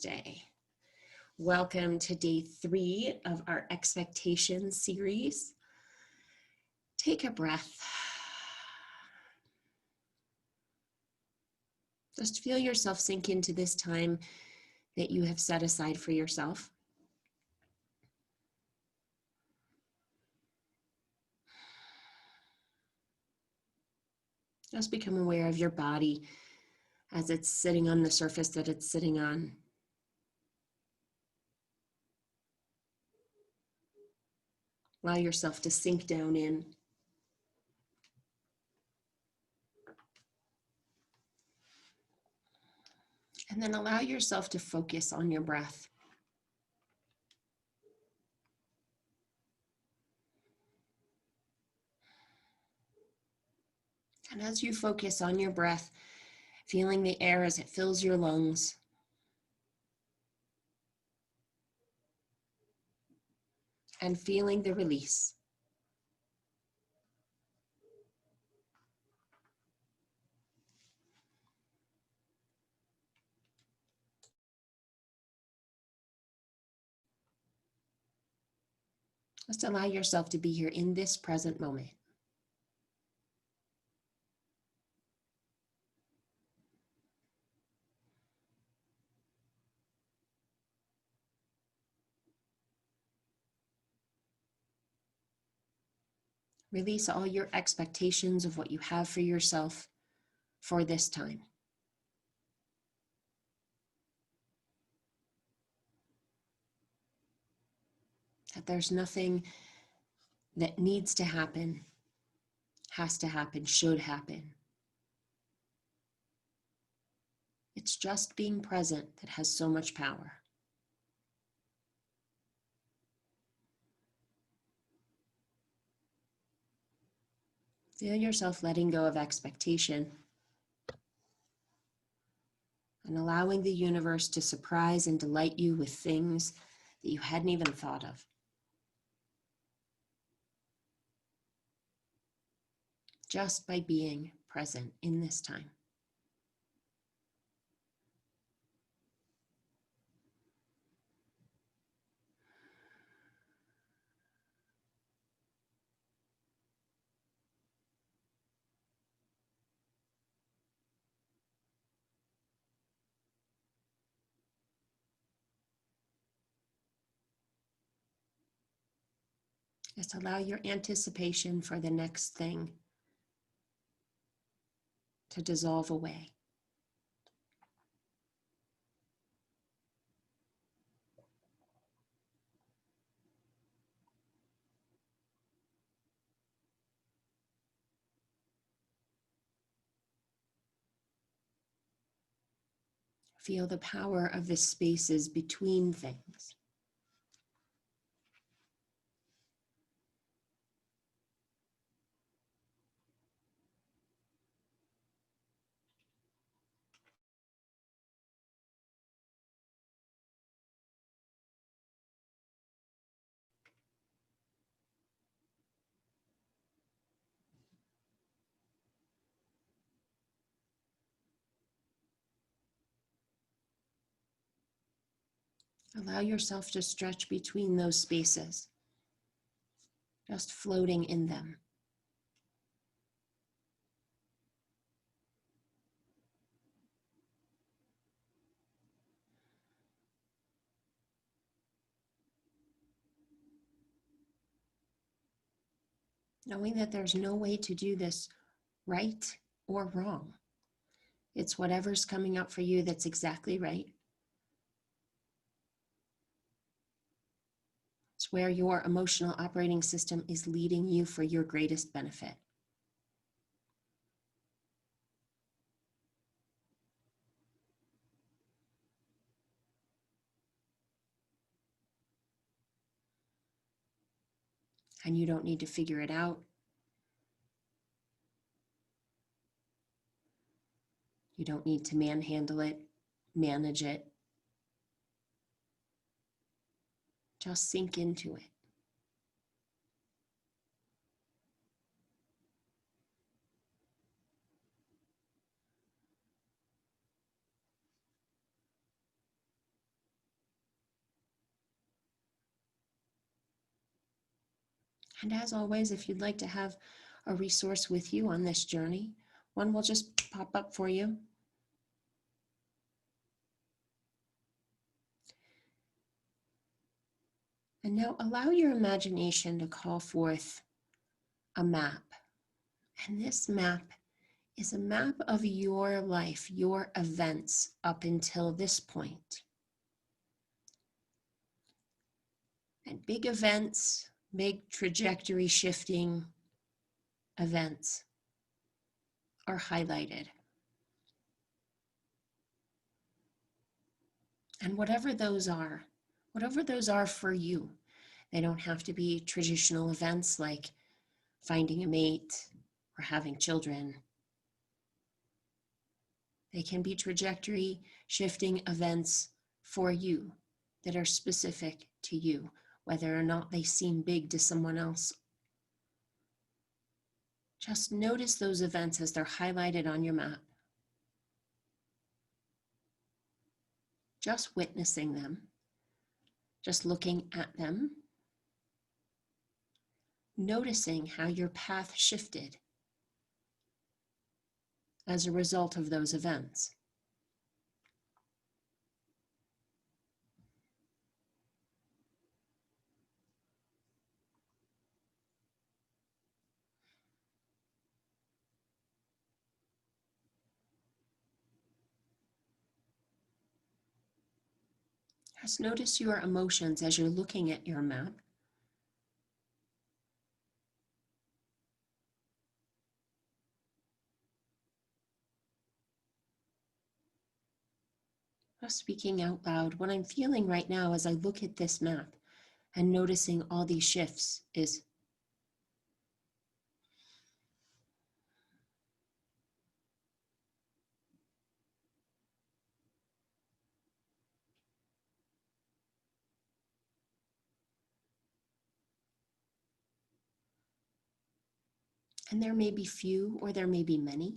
Namaste. Welcome to day 3 of our expectations series. Take a breath. Just feel yourself sink into this time that you have set aside for yourself. Just become aware of your body as it's sitting on the surface that it's sitting on. Allow yourself to sink down in. And then allow yourself to focus on your breath. And as you focus on your breath, feeling the air as it fills your lungs, and feeling the release. Just allow yourself to be here in this present moment. Release all your expectations of what you have for yourself for this time. That there's nothing that needs to happen, has to happen, should happen. It's just being present that has so much power. Feel yourself letting go of expectation and allowing the universe to surprise and delight you with things that you hadn't even thought of. Just by being present in this time. Just allow your anticipation for the next thing to dissolve away. Feel the power of the spaces between things. Allow yourself to stretch between those spaces, just floating in them. Knowing that there's no way to do this right or wrong. It's whatever's coming up for you that's exactly right. It's where your emotional operating system is leading you for your greatest benefit. And you don't need to figure it out. You don't need to manhandle it, manage it. Just sink into it. And as always, if you'd like to have a resource with you on this journey, one will just pop up for you. And now allow your imagination to call forth a map. And this map is a map of your life, your events up until this point. And big events, big trajectory shifting events are highlighted. And whatever those are for you, they don't have to be traditional events like finding a mate or having children. They can be trajectory shifting events for you that are specific to you, whether or not they seem big to someone else. Just notice those events as they're highlighted on your map. Just witnessing them, just looking at them, noticing how your path shifted as a result of those events. Just notice your emotions as you're looking at your map. Just speaking out loud, what I'm feeling right now as I look at this map and noticing all these shifts is and there may be few or there may be many.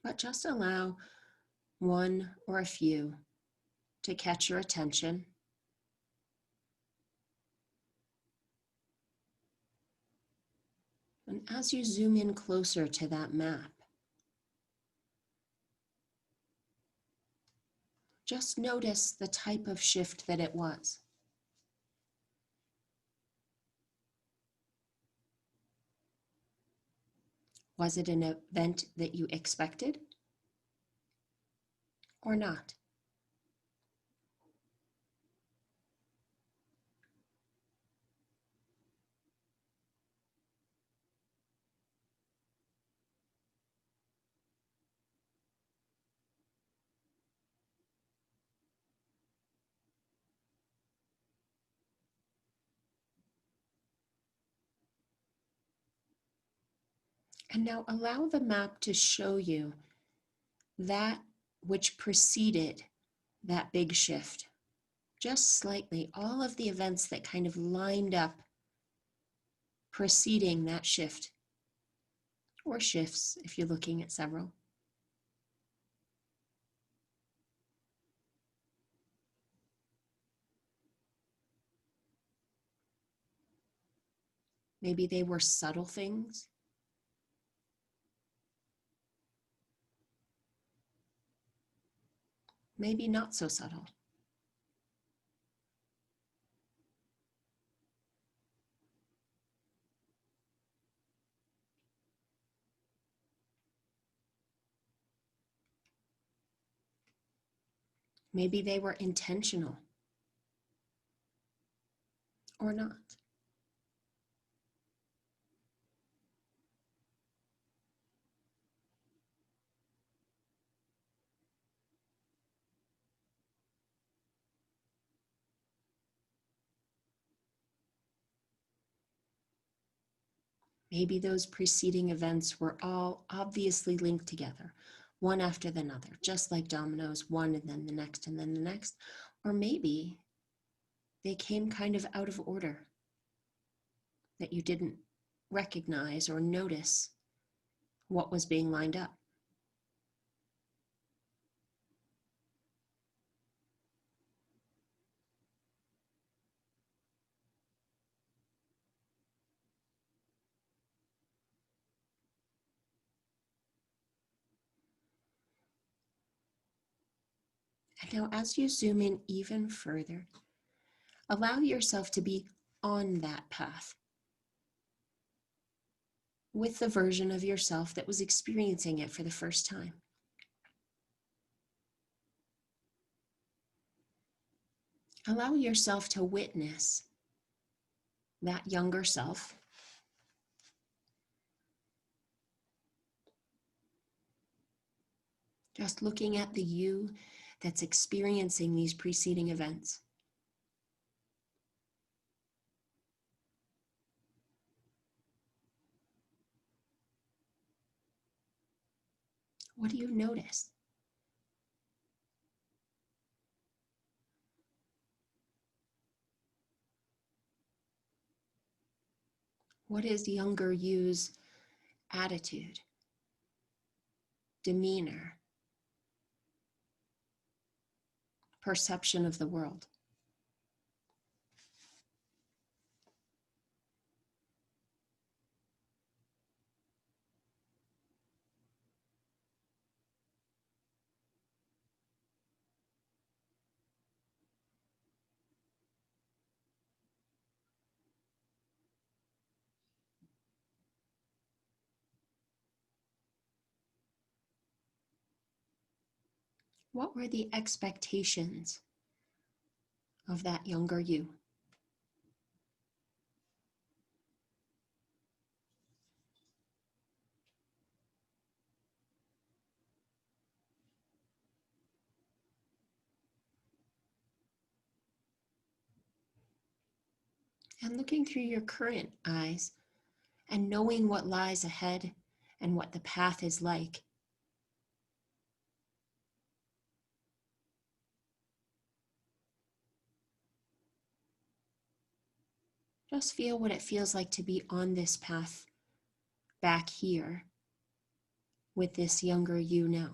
But just allow one or a few to catch your attention. And as you zoom in closer to that map, just notice the type of shift that it was. Was it an event that you expected or not? And now allow the map to show you that which preceded that big shift. Just slightly, all of the events that kind of lined up preceding that shift, or shifts if you're looking at several. Maybe they were subtle things. Maybe not so subtle. Maybe they were intentional or not. Maybe those preceding events were all obviously linked together, one after another, just like dominoes, one and then the next and then the next. Or maybe they came kind of out of order, that you didn't recognize or notice what was being lined up. And now, as you zoom in even further, allow yourself to be on that path with the version of yourself that was experiencing it for the first time. Allow yourself to witness that younger self, just looking at the you that's experiencing these preceding events. What do you notice? What is younger you's attitude, demeanor, perception of the world? What were the expectations of that younger you? And looking through your current eyes and knowing what lies ahead and what the path is like, just feel what it feels like to be on this path back here with this younger you now.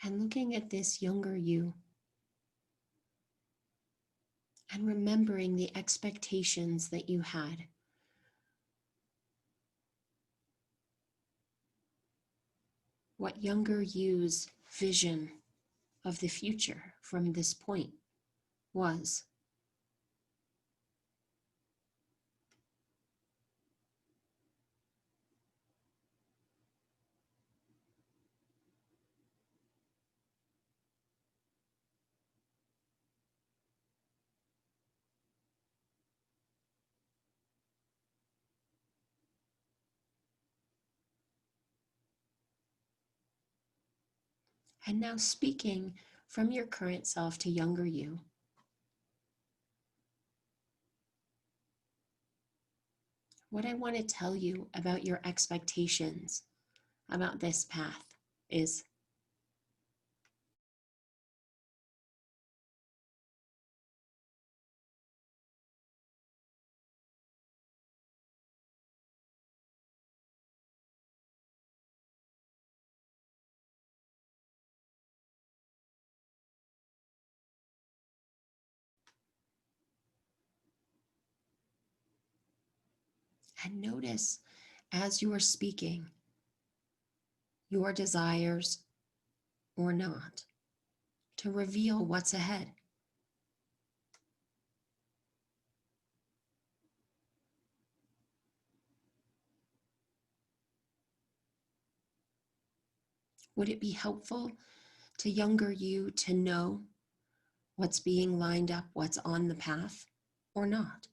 And looking at this younger you and remembering the expectations that you had. What younger you's vision of the future from this point was. And now speaking from your current self to younger you, what I want to tell you about your expectations about this path is and notice as you are speaking your desires or not to reveal what's ahead. Would it be helpful to younger you to know what's being lined up, what's on the path or not?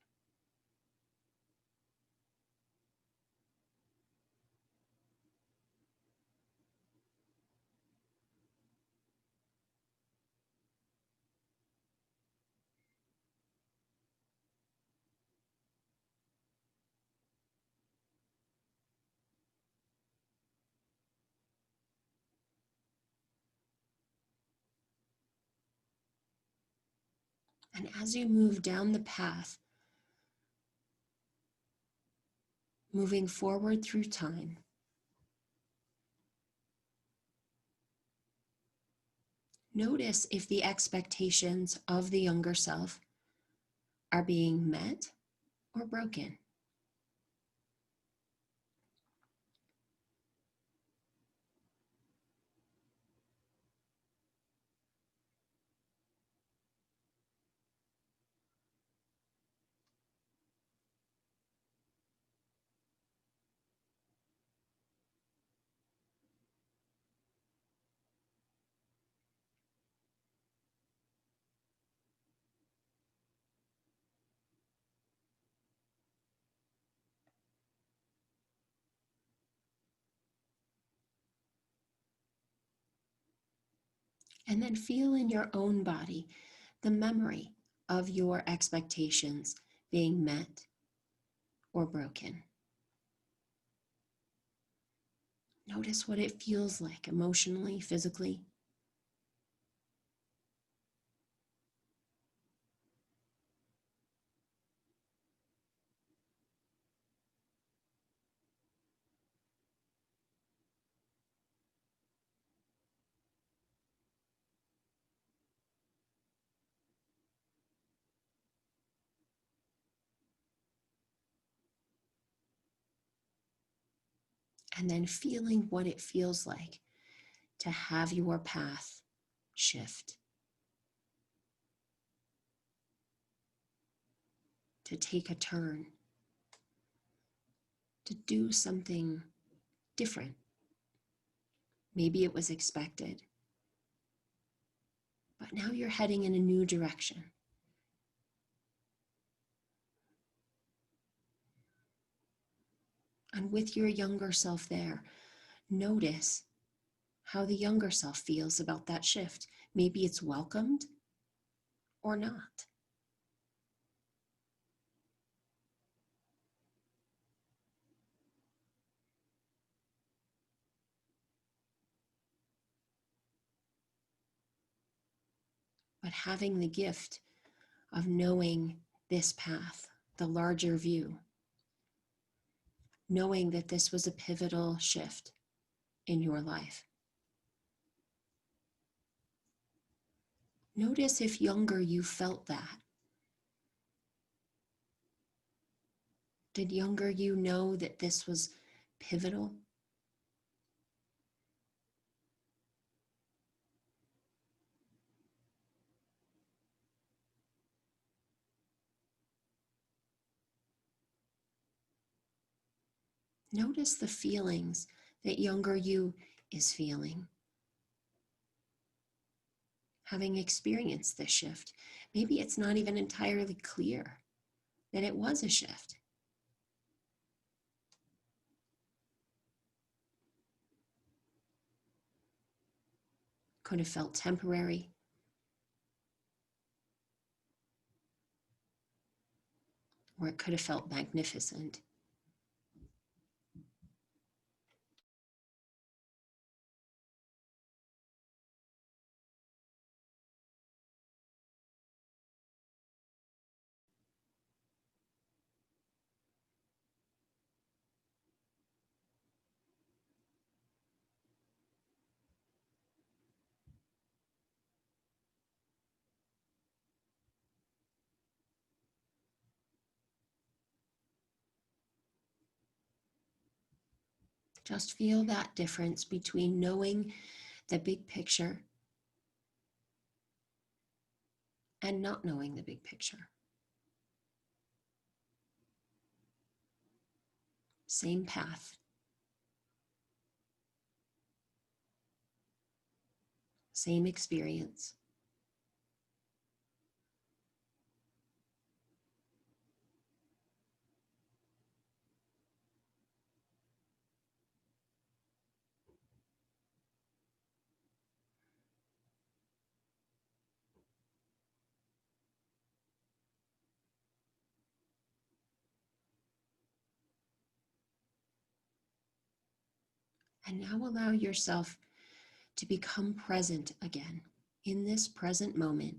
And as you move down the path, moving forward through time, notice if the expectations of the younger self are being met or broken. And then feel in your own body the memory of your expectations being met or broken. Notice what it feels like emotionally, physically. And then feeling what it feels like to have your path shift, to take a turn, to do something different. Maybe it was expected, but now you're heading in a new direction. And with your younger self there, notice how the younger self feels about that shift. Maybe it's welcomed or not. But having the gift of knowing this path, the larger view, knowing that this was a pivotal shift in your life. Notice if younger you felt that. Did younger you know that this was pivotal? Notice the feelings that younger you is feeling. Having experienced this shift, maybe it's not even entirely clear that it was a shift. Could have felt temporary, or it could have felt magnificent. Just feel that difference between knowing the big picture and not knowing the big picture. Same path, same experience. And now allow yourself to become present again in this present moment,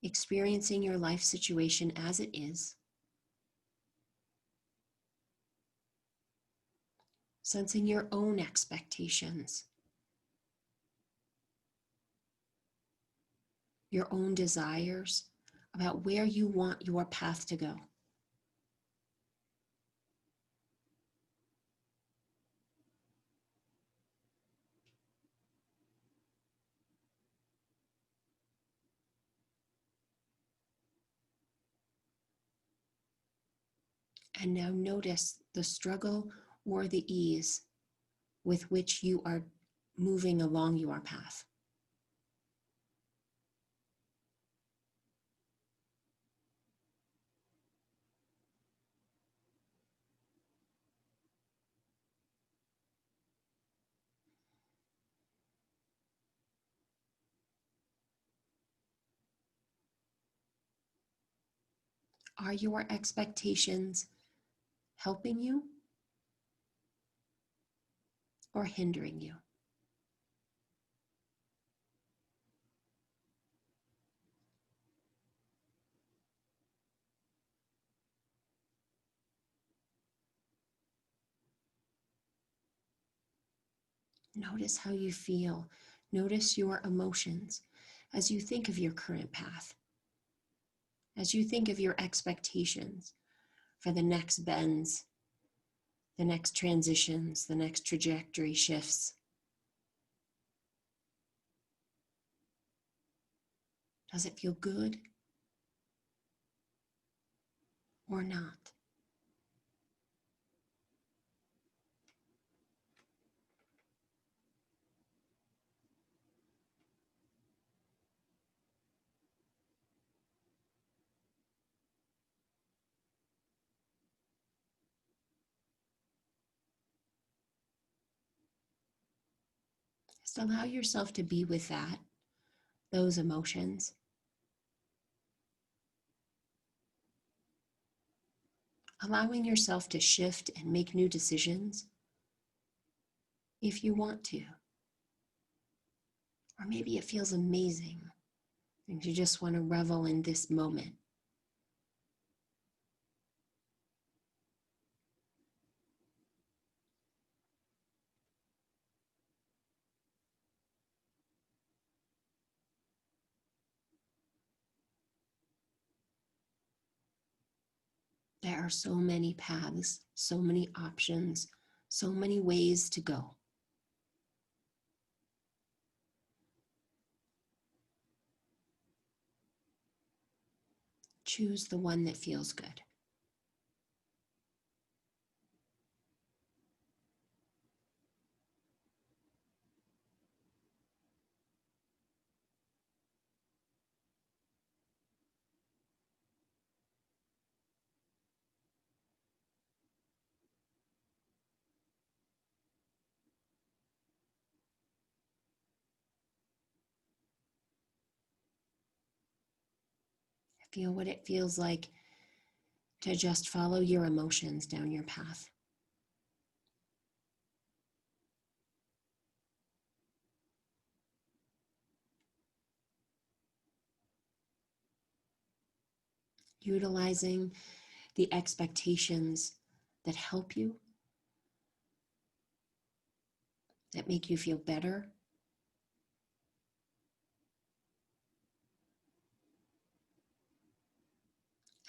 experiencing your life situation as it is, sensing your own expectations, your own desires about where you want your path to go. And now notice the struggle or the ease with which you are moving along your path. Are your expectations helping you or hindering you? Notice how you feel. Notice your emotions as you think of your current path, as you think of your expectations for the next bends, the next transitions, the next trajectory shifts. Does it feel good or not? Just allow yourself to be with that, those emotions. Allowing yourself to shift and make new decisions if you want to. Or maybe it feels amazing and you just want to revel in this moment. There are so many paths, so many options, so many ways to go. Choose the one that feels good. Feel what it feels like to just follow your emotions down your path. Utilizing the expectations that help you, that make you feel better,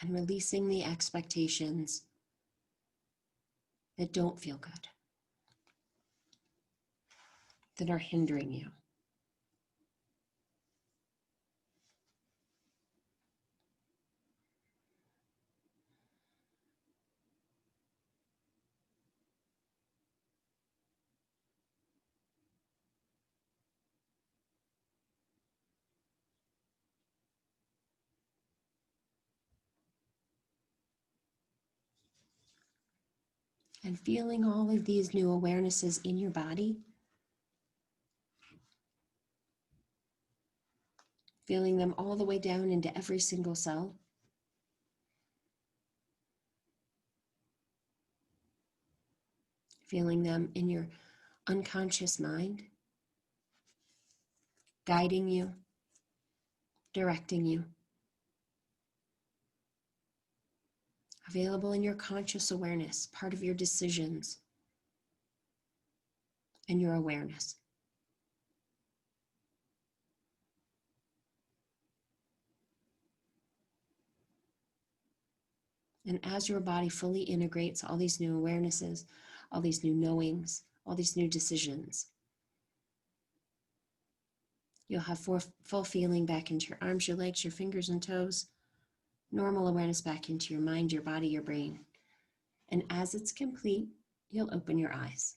and releasing the expectations that don't feel good, that are hindering you. And feeling all of these new awarenesses in your body, feeling them all the way down into every single cell. Feeling them in your unconscious mind, guiding you, directing you. available in your conscious awareness, part of your decisions and your awareness. And as your body fully integrates all these new awarenesses, all these new knowings, all these new decisions, you'll have full feeling back into your arms, your legs, your fingers and toes, normal awareness back into your mind, your body, your brain. And as it's complete, you'll open your eyes.